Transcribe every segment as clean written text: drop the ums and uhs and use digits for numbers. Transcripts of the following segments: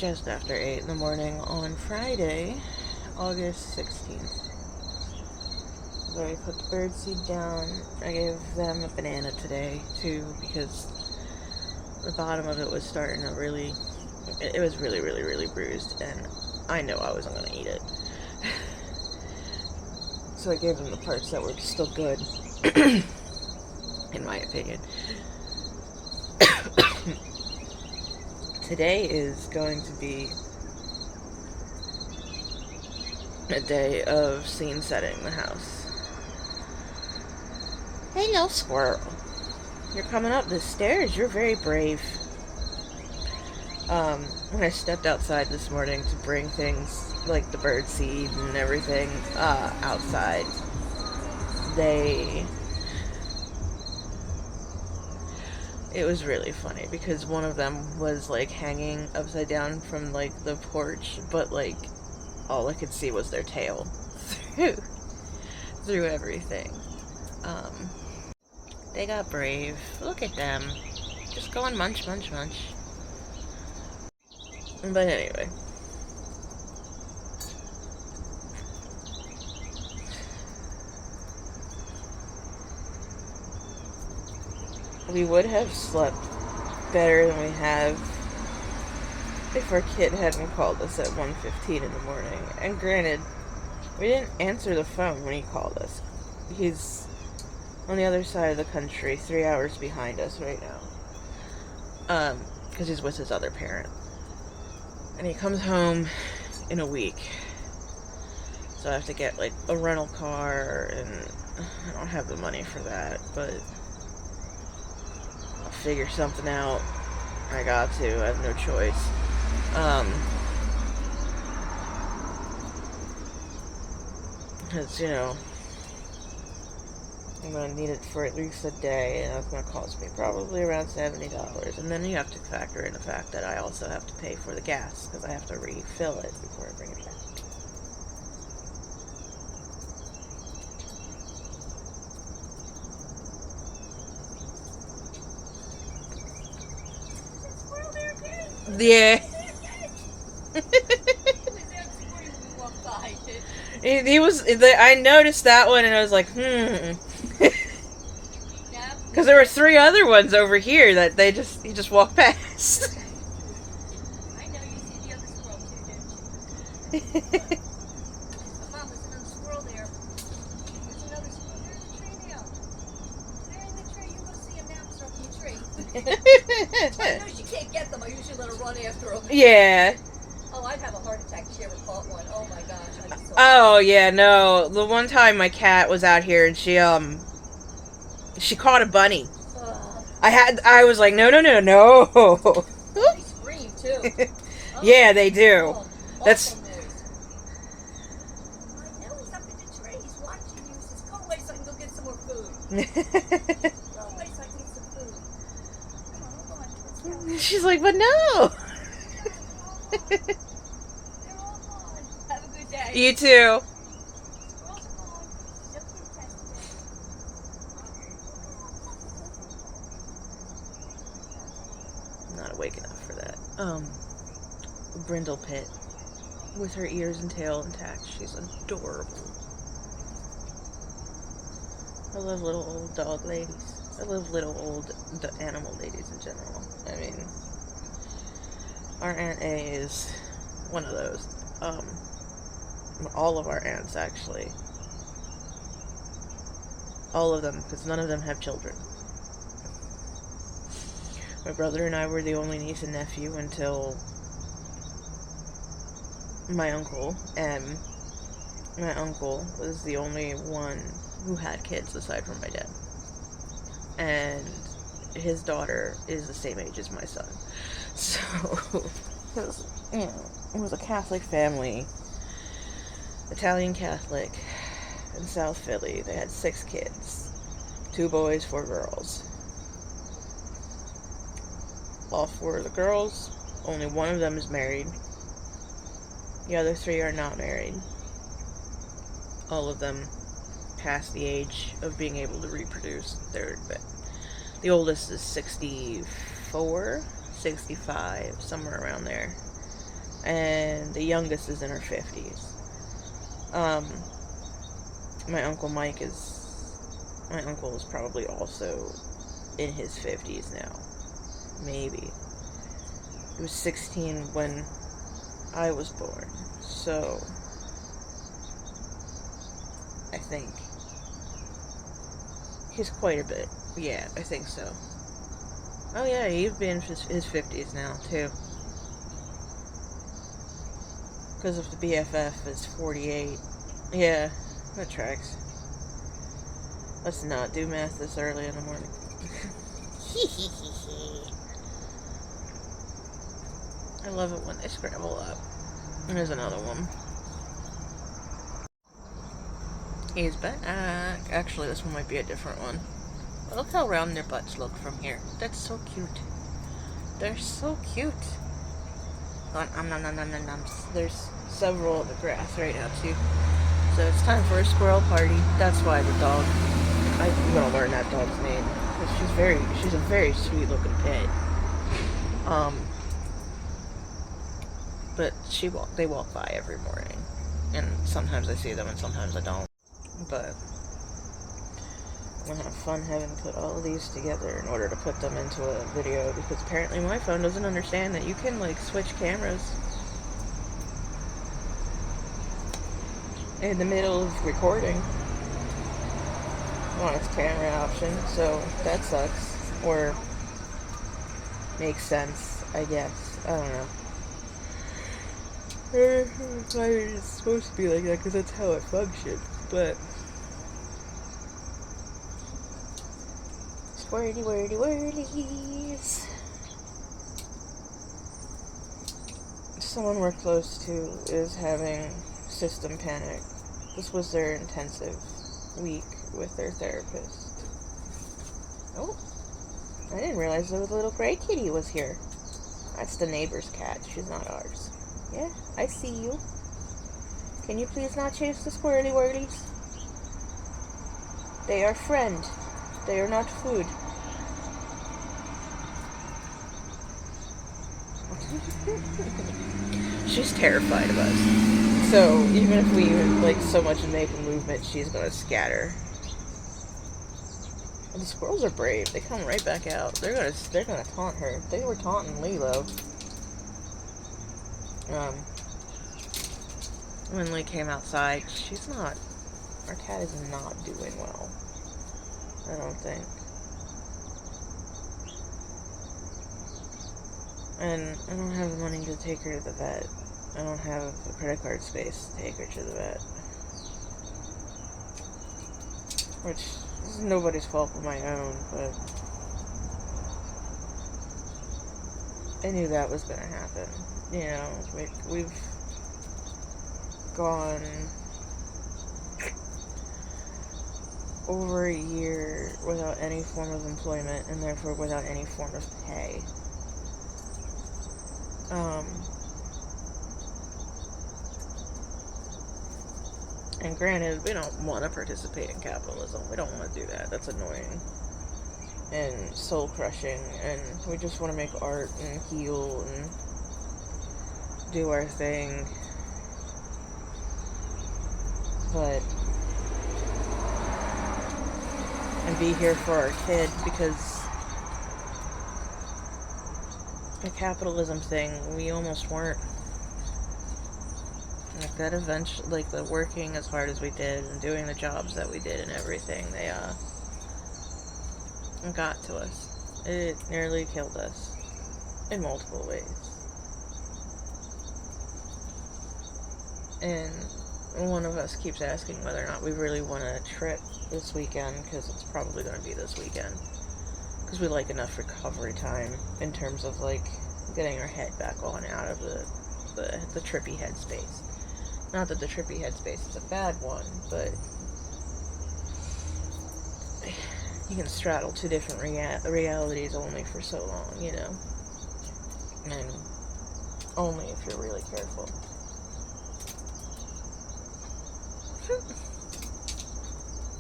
just after 8 in the morning on Friday, August 16th. I put the birdseed down. I gave them a banana today, too, because the bottom of it was starting to really... It was really, really, really bruised, and I know I wasn't going to eat it. So I gave them the parts that were still good, in my opinion. Today is going to be a day of scene setting the house. Hello, squirrel. You're coming up the stairs. You're very brave. When I stepped outside this morning to bring things like the birdseed and everything outside, it was really funny because one of them was like hanging upside down from like the porch, but like all I could see was their tail through everything. They got brave. Look at them. Just going munch, munch, munch. But anyway. We would have slept better than we have if our kid hadn't called us at 1:15 in the morning. And granted, we didn't answer the phone when he called us. He's on the other side of the country, 3 hours behind us right now. Because he's with his other parent. And he comes home in a week. So I have to get, like, a rental car, and I don't have the money for that, but I'll figure something out. I got to. I have no choice. Because, you know, I'm going to need it for at least a day, and that's going to cost me probably around $70. And then you have to factor in the fact that I also have to pay for the gas, because I have to refill it before I bring it back. Yeah. He was. I noticed that one, and I was like, because there were 3 other ones over here that he just walked past. I know you see the other squirrel too, don't you? Mom, there's another squirrel there. There's another squirrel. There's a tree now. They're in the tree. You go see them now. They're up in the tree. I know she can't get them. I usually let her run after them. Yeah. Oh, I'd have a heart attack if she ever caught one. Oh my gosh. I'd be so Oh yeah, no. The one time my cat was out here and she caught a bunny. I was like, no. They scream too. Oh, Yeah, they do. Oh, That's. news. I know he's up in the tree. He's watching you. He says, "Go away so I can go get some more food." Go away so I can get some food. Come on, hold on. Let's go. She's like, but no. They're all gone. Have a good day. You too. Squirrels are gone. No kid tested. I'm not awake enough for that. Brindle Pit, with her ears and tail intact. She's adorable. I love little old dog ladies. I love little old animal ladies in general. I mean, our Aunt A is one of those. All of our aunts, actually. All of them, because none of them have children. My brother and I were the only niece and nephew until my uncle, and my uncle was the only one who had kids aside from my dad. And his daughter is the same age as my son. So, it was a Catholic family, Italian Catholic, in South Philly. They had 6 kids, 2 boys, 4 girls. All 4 of the girls, only one of them is married. The other 3 are not married. All of them past the age of being able to reproduce. The oldest is 64, 65, somewhere around there. and the youngest is in her 50s. Um, my uncle is probably also in his 50s now. Maybe. He was 16 when I was born. So, I think he's quite a bit. Yeah, I think so. Oh yeah, he'd be in his 50s now, too. Because if the BFF is 48. Yeah, that tracks. Let's not do math this early in the morning. I love it when they scramble up. And there's another one. He's back. Actually, this one might be a different one. But look how round their butts look from here. That's so cute. They're so cute. There's several in the grass right now, too. So it's time for a squirrel party. That's why the dog... I'm gonna learn that dog's name. Because she's a very sweet looking pet. But they walk by every morning. And sometimes I see them and sometimes I don't. But I'm gonna have fun having to put all of these together in order to put them into a video, because apparently my phone doesn't understand that you can, like, switch cameras in the middle of recording on its camera option, so that sucks. Or makes sense, I guess. I don't know. It's supposed to be like that because that's how it functions, but... Wordies. Someone we're close to is having system panic. This was their intensive week with their therapist. Oh, I didn't realize the little gray kitty was here. That's the neighbor's cat. She's not ours. Yeah, I see you. Can you please not chase the squirrely whirlies? They are friend. They are not food. She's terrified of us. So even if we like so much as make a movement, she's gonna scatter. And the squirrels are brave. They come right back out. They're gonna taunt her. They were taunting Lilo. When Lee came outside, our cat is not doing well. I don't think. And I don't have the money to take her to the vet. I don't have the credit card space to take her to the vet. Which is nobody's fault but my own, but I knew that was gonna happen. You know, like, we've gone over a year without any form of employment and therefore without any form of pay. And granted, we don't want to participate in capitalism. We don't want to do that. That's annoying and soul crushing, and we just want to make art and heal and do our thing. But and be here for our kid, because the capitalism thing, we almost weren't. Like, that eventually, like, the working as hard as we did and doing the jobs that we did and everything, they got to us. It nearly killed us in multiple ways. And one of us keeps asking whether or not we really want a trip this weekend, because it's probably going to be this weekend. Because we like enough recovery time in terms of, like, getting our head back on out of the trippy headspace. Not that the trippy headspace is a bad one, but you can straddle two different realities only for so long, you know? And only if you're really careful.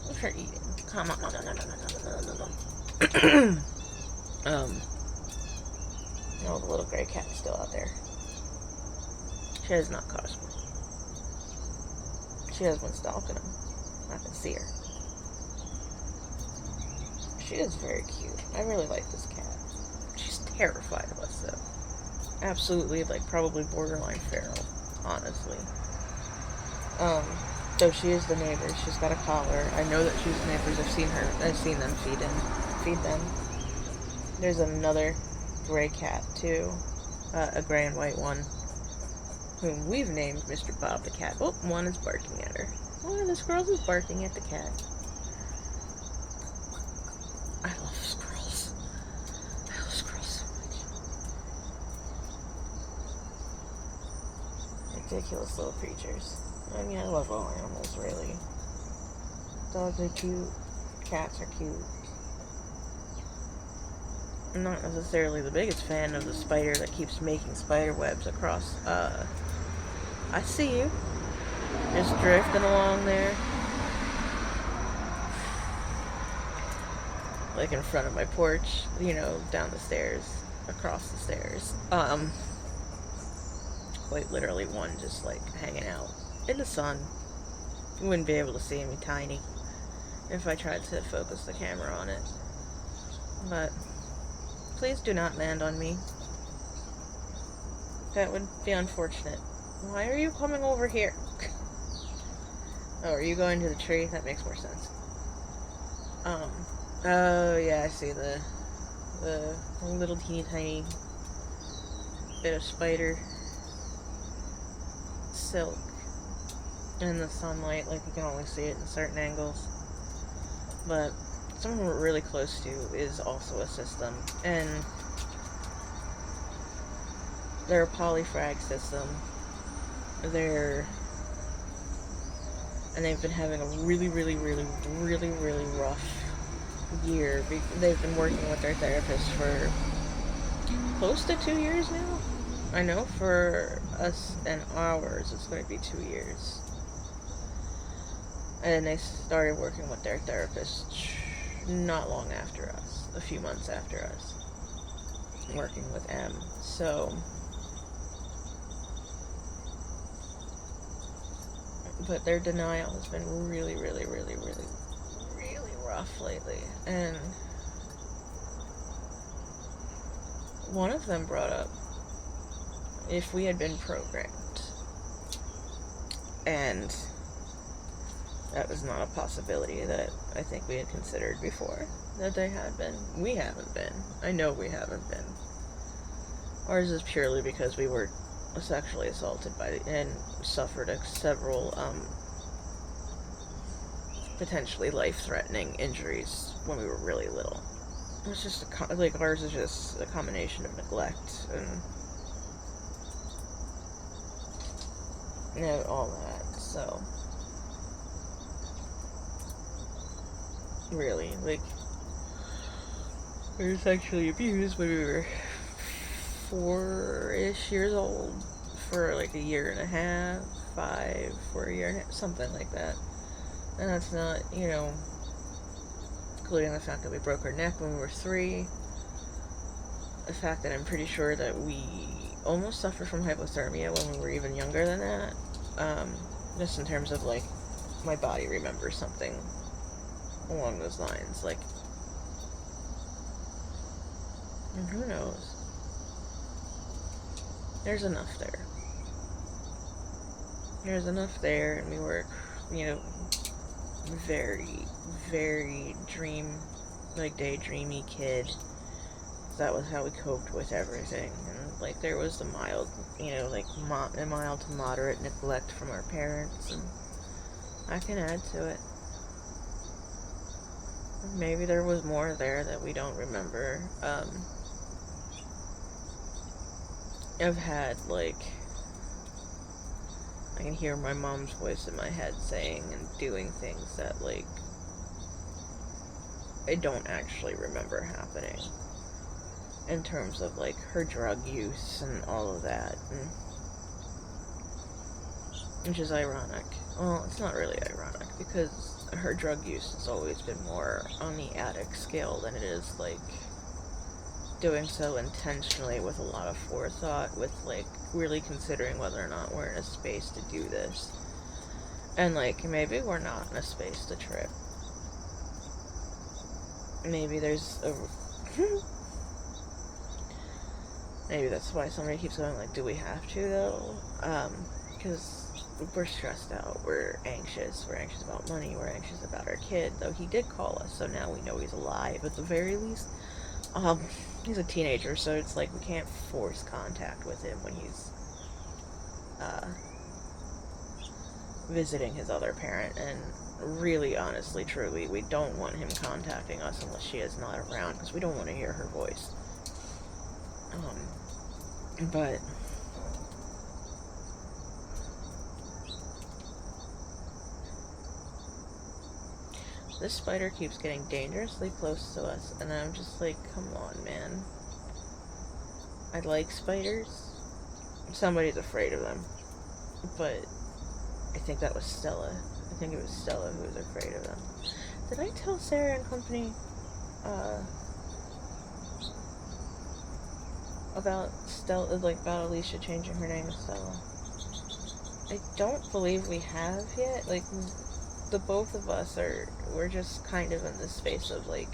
What's her eating? Come on. Oh, the little gray cat is still out there. She has not caught me. She has been stalking him. I can see her. She is very cute. I really like this cat. She's terrified of us, though. Absolutely, like, probably borderline feral, honestly. Though she is the neighbor. She's got a collar. I know that she's the neighbors. I've seen them feed them. There's another gray cat, too. A gray and white one, whom we've named Mr. Bob the cat. Oh, one is barking at her. One of the squirrels is barking at the cat. I love squirrels. I love squirrels so much. Ridiculous little creatures. I mean, I love all animals, really. Dogs are cute. Cats are cute. I'm not necessarily the biggest fan of the spider that keeps making spider webs across, I see you. Just drifting along there. Like in front of my porch, you know, down the stairs, across the stairs. Quite literally one just like hanging out in the sun. You wouldn't be able to see me tiny if I tried to focus the camera on it. But please do not land on me. That would be unfortunate. Why are you coming over here? Oh, are you going to the tree? That makes more sense. Oh yeah, I see the little teeny tiny bit of spider silk in the sunlight, like you can only see it in certain angles. But something we're really close to is also a system, and they're a polyfrag system. And they've been having a really rough year. They've been working with their therapist for close to 2 years now. I know for us and ours, it's going to be 2 years. And they started working with their therapist not long after us, a few months after us, working with ammmm. So, but their denial has been really rough lately. And one of them brought up if we had been programmed, and that was not a possibility that I think we had considered before, that they had been. We haven't been. I know we haven't been. Ours is purely because we were sexually assaulted and suffered several potentially life-threatening injuries when we were really little. It's just like ours is just a combination of neglect and all that. So really, like, we were sexually abused when we were 4-ish years old for like a year and a half, 5 for a year and a half, something like that. And that's not, including the fact that we broke our neck when we were 3. The fact that I'm pretty sure that we almost suffered from hypothermia when we were even younger than that. Just in terms of, like, my body remembers something along those lines. Like, and who knows? There's enough there. There's enough there, and we were, very daydreamy kid. That was how we coped with everything. And, like, there was the mild, mild to moderate neglect from our parents, and I can add to it. Maybe there was more there that we don't remember. I've had, like, I can hear my mom's voice in my head saying and doing things that, like, I don't actually remember happening. In terms of, like, her drug use and all of that. Which is ironic. Well, it's not really ironic, because her drug use has always been more on the addict scale than it is, like, doing so intentionally with a lot of forethought, with like really considering whether or not we're in a space to do this. And like maybe we're not in a space to trip. Maybe there's a maybe that's why somebody keeps going like, do we have to though? Because we're stressed out, we're anxious about money, we're anxious about our kid, though he did call us, so now we know he's alive at the very least. He's a teenager, so it's like we can't force contact with him when he's visiting his other parent, and really, honestly, truly, we don't want him contacting us unless she is not around, because we don't want to hear her voice. But this spider keeps getting dangerously close to us, and I'm just like, come on, man. I like spiders. Somebody's afraid of them. But I think that was Stella. I think it was Stella who was afraid of them. Did I tell Sarah and company about Stella, like about Alicia changing her name to Stella? I don't believe we have yet. Like, the both of us we're just kind of in this space of like,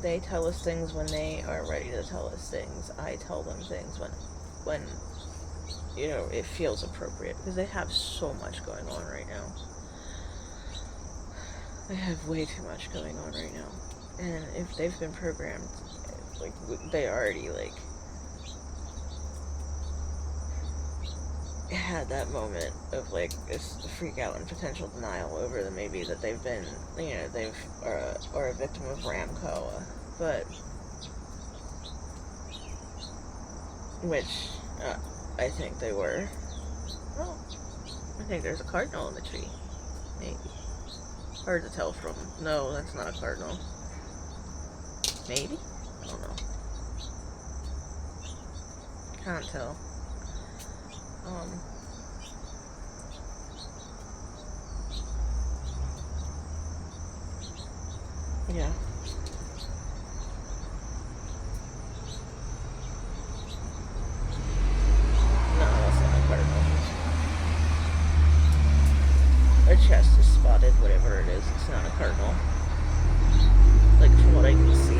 they tell us things when they are ready to tell us things. I tell them things when you know, it feels appropriate, because they have so much going on right now. They have way too much going on right now. And if they've been programmed, like, they already, like, had that moment of, like, this freak out and potential denial over the maybe that they've been, you know, are a victim of Ramcoa. But, which, I think they were. Oh, I think there's a cardinal in the tree. Maybe. Hard to tell from. No, that's not a cardinal. Maybe? I don't know. Can't tell. Yeah. Her chest is spotted, whatever it is. It's not a cardinal. Like, from what I can see.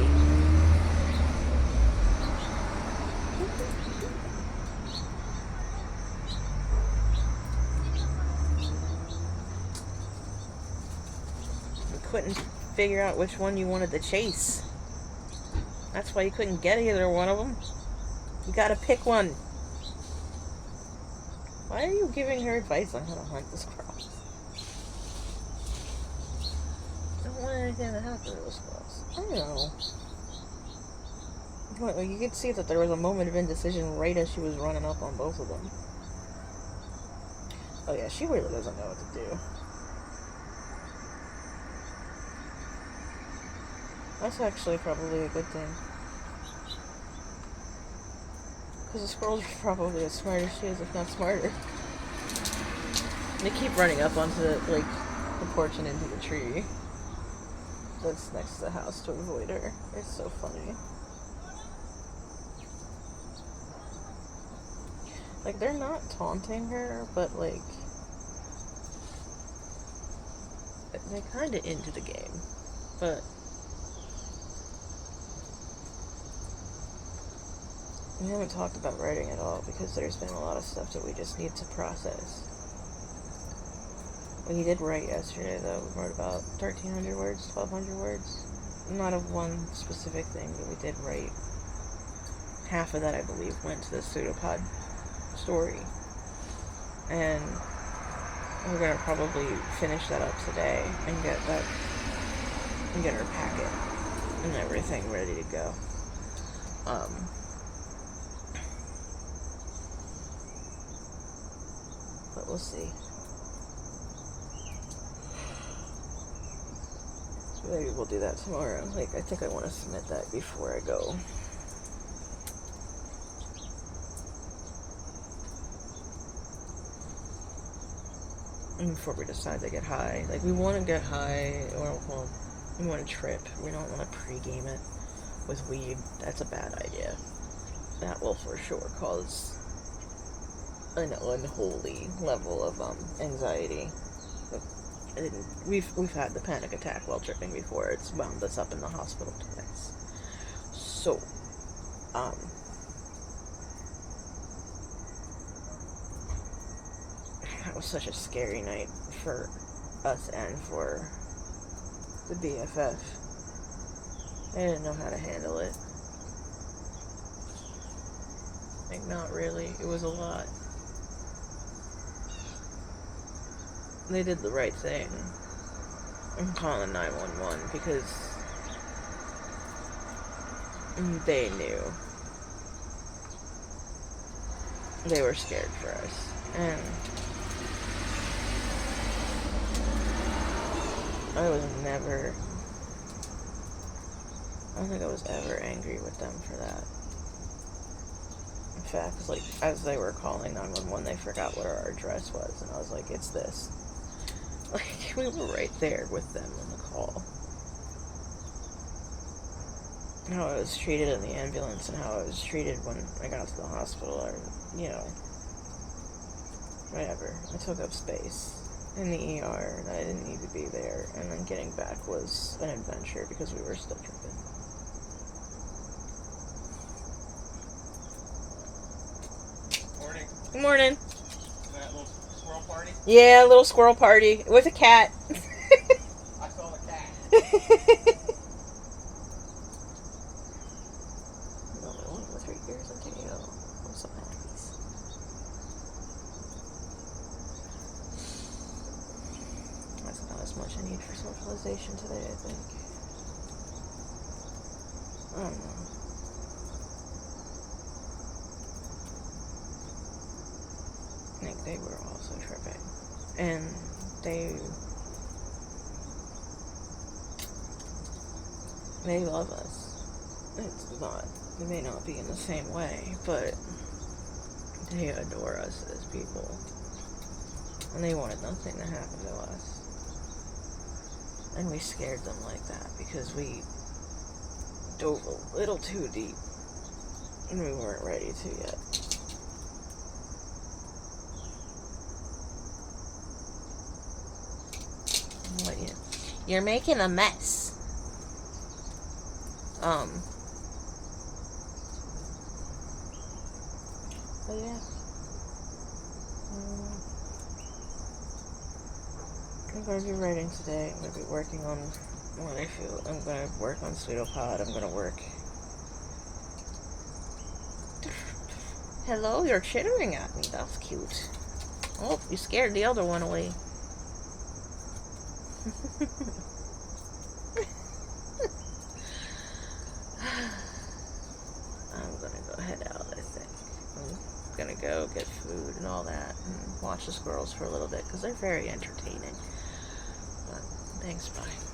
You couldn't figure out which one you wanted to chase. That's why you couldn't get either one of them. You gotta pick one. Why are you giving her advice on how to hunt the squirrels? I don't want anything to happen to those squirrels. I don't know. Well, you could see that there was a moment of indecision right as she was running up on both of them. Oh yeah, she really doesn't know what to do. That's actually probably a good thing. Because the squirrels are probably as smart as she is, if not smarter. They keep running up onto the porch and into the tree that's next to the house to avoid her. It's so funny. Like, they're not taunting her, but like, they're kind of into the game. But we haven't talked about writing at all because there's been a lot of stuff that we just need to process. We did write yesterday, though. We wrote about 1,300 words, 1,200 words. Not of one specific thing, but we did write. Half of that, I believe, went to the pseudopod story. And we're going to probably finish that up today and get our packet and everything ready to go. But we'll see. Maybe we'll do that tomorrow. Like, I think I want to submit that before I go. And before we decide to get high. Like, we want to get high, or, well, We want to trip. We don't want to pregame it with weed. That's a bad idea. That will for sure cause an unholy level of anxiety. And we've had the panic attack while tripping before. It's wound us up in the hospital twice. So, that was such a scary night for us and for the BFF. I didn't know how to handle it. Like, not really. It was a lot. They did the right thing. I'm calling 911 because they knew. They were scared for us. And I don't think I was ever angry with them for that. In fact, like, as they were calling 911, they forgot what our address was, and I was like, it's this. Like, we were right there with them on the call. How I was treated in the ambulance and how I was treated when I got to the hospital, or, whatever. I took up space in the ER, and I didn't need to be there, and then getting back was an adventure because we were still tripping. Morning. Good morning. That little squirrel party? Yeah, a little squirrel party with a cat. I saw the cat. With 3 years in jail. I'm so happy. That's about as much I need for socialization today, I think. I don't know. I think they were also tripping. And they love us. They may not be in the same way, but they adore us as people. And they wanted nothing to happen to us. And we scared them like that because we dove a little too deep. And we weren't ready to yet. What, you're making a mess. But yeah. I'm going to be writing today. I'm going to be working on what I feel. I'm going to work on pseudopod. I'm going to work. Hello, you're chittering at me. That's cute. Oh, you scared the other one away. I'm going to go head out, I think. I'm going to go get food and all that and watch the squirrels for a little bit because they're very entertaining. But thanks, bye.